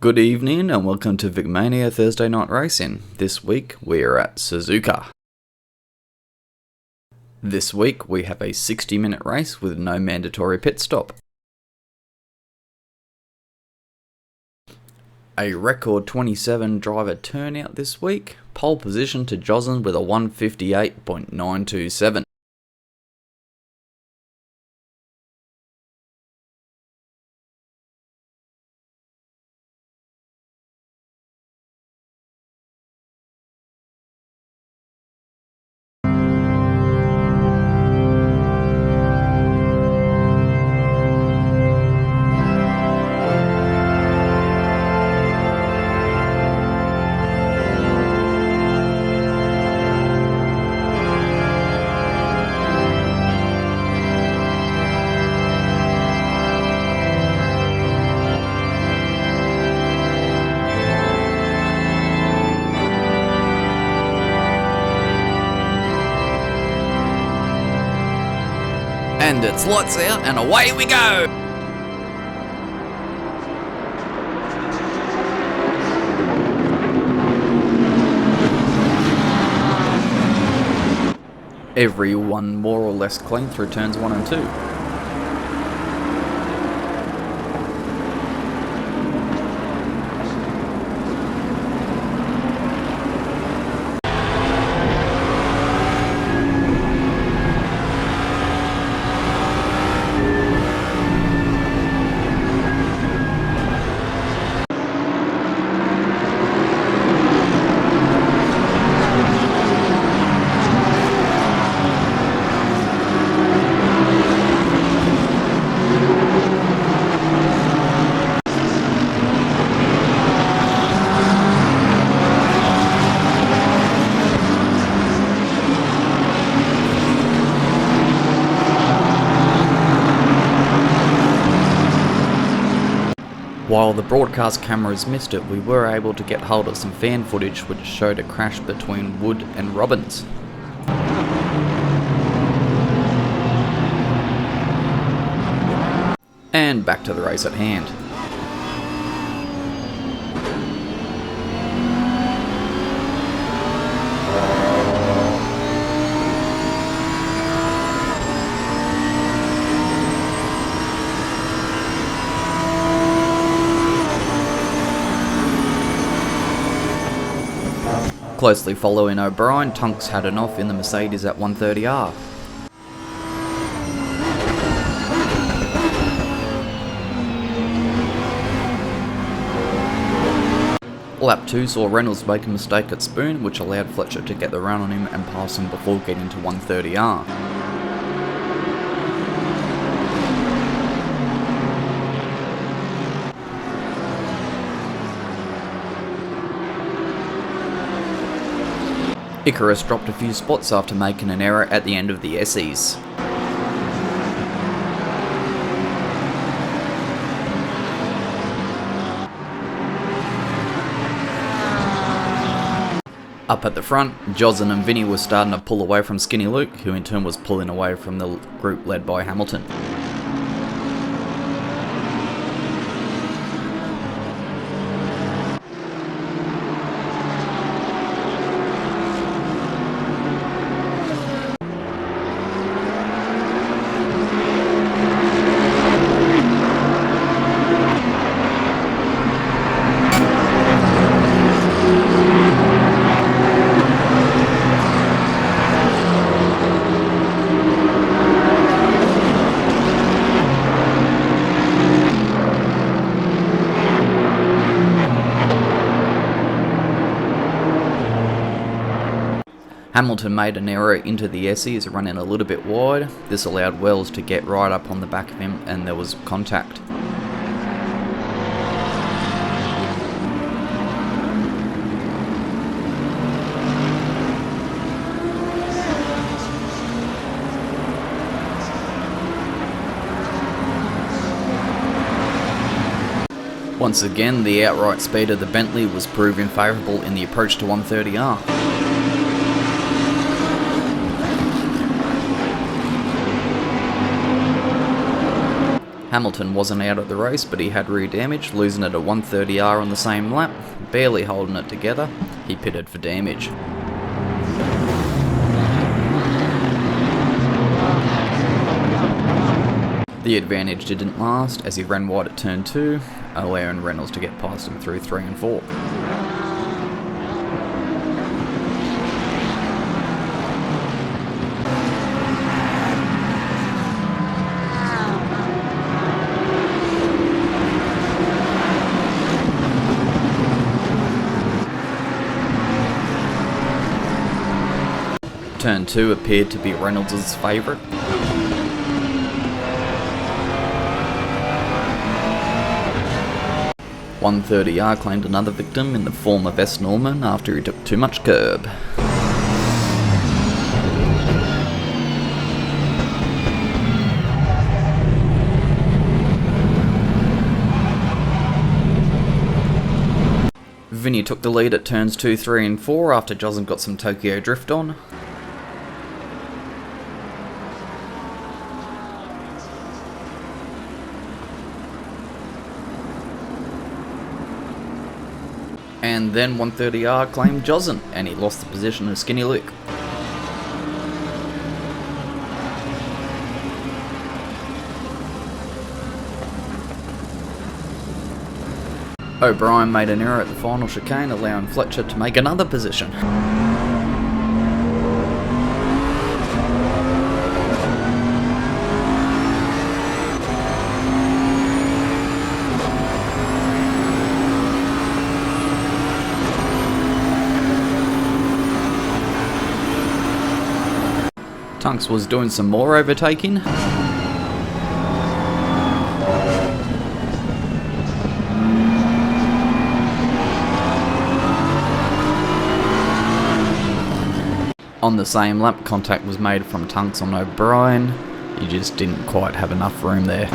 Good evening and welcome to VicMania Thursday Night Racing. This week we are at Suzuka. This week we have a 60-minute race with no mandatory pit stop. A record 27 driver turnout this week, pole position to Joslin with a 158.927. And it's lights out and away we go! Everyone more or less clean through turns 1 and 2. While the broadcast cameras missed it, we were able to get hold of some fan footage which showed a crash between Wood and Robbins. And back to the race at hand. Closely following O'Brien, Tunks had an off in the Mercedes at 130R. Lap 2 saw Reynolds make a mistake at Spoon, which allowed Fletcher to get the run on him and pass him before getting to 130R. Icarus dropped a few spots after making an error at the end of the SEs. Up at the front, Joslin and Vinny were starting to pull away from Skinny Luke, who in turn was pulling away from the group led by Hamilton. Hamilton made an error into the SEs, running a little bit wide. This allowed Wells to get right up on the back of him and there was contact. Once again, the outright speed of the Bentley was proving favourable in the approach to 130R. Hamilton wasn't out of the race, but he had rear damage, losing it at 130R on the same lap, barely holding it together. He pitted for damage. The advantage didn't last as he ran wide at turn 2, allowing Reynolds to get past him through 3 and 4. Turn 2 appeared to be Reynolds' favourite. .130R claimed another victim in the form of S. Norman after he took too much curb. Vinny took the lead at turns 2, 3 and 4 after Joslin got some Tokyo drift on. And then 130R claimed Joslin, and he lost the position of Skinny Luke. O'Brien made an error at the final chicane, allowing Fletcher to make another position. Tunks was doing some more overtaking. On the same lap, contact was made from Tunks on O'Brien. He just didn't quite have enough room there.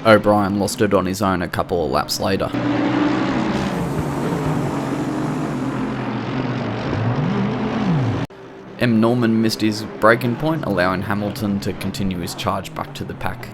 O'Brien lost it on his own a couple of laps later. M. Norman missed his braking point, allowing Hamilton to continue his charge back to the pack.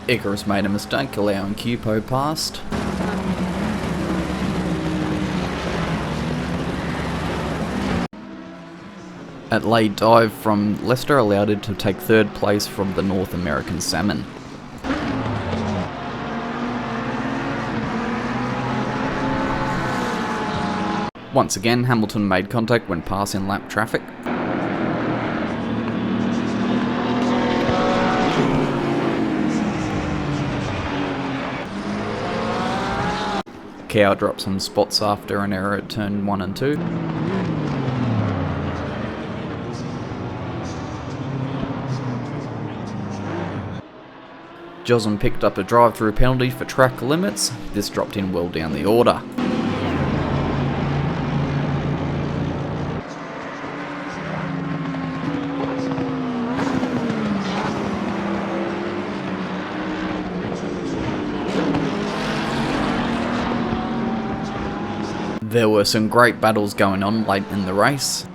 Icarus made a mistake, allowing Cupo past. Adelaide Dive from Leicester allowed it to take third place from the North American Salmon. Once again, Hamilton made contact when passing lap traffic. Cow dropped some spots after an error at turn 1 and 2. Joslin picked up a drive-through penalty for track limits. This dropped in well down the order. There were some great battles going on late in the race.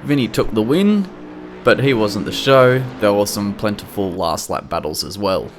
Vinny took the win, but he wasn't the show. There were some plentiful last lap battles as well.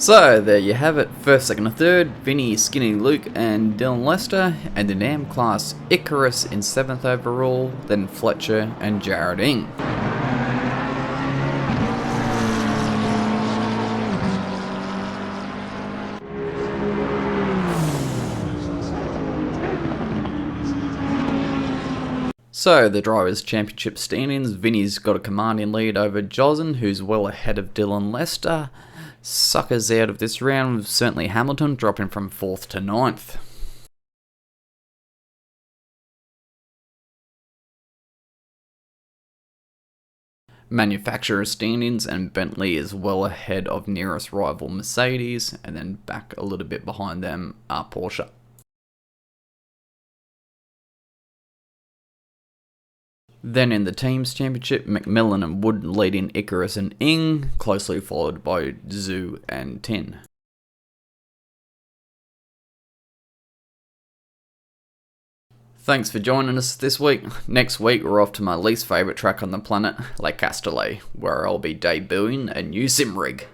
So there you have it, first, second and third, Vinny, Skinny Luke and Dylan Lester, and in AM class, Icarus in 7th overall, then Fletcher and Jared Ing. So, the Drivers' Championship standings, Vinny's got a commanding lead over Jozen, who's well ahead of Dylan Lester. Suckers out of this round, certainly Hamilton, dropping from 4th to 9th. Manufacturer standings, and Bentley is well ahead of nearest rival Mercedes, and then back a little bit behind them are Porsche. Then in the Teams Championship, McMillan and Wood leading Icarus and Ing, closely followed by Zhu and Tin. Thanks for joining us this week. Next week we're off to my least favourite track on the planet, Lake Castellet, where I'll be debuting a new sim rig.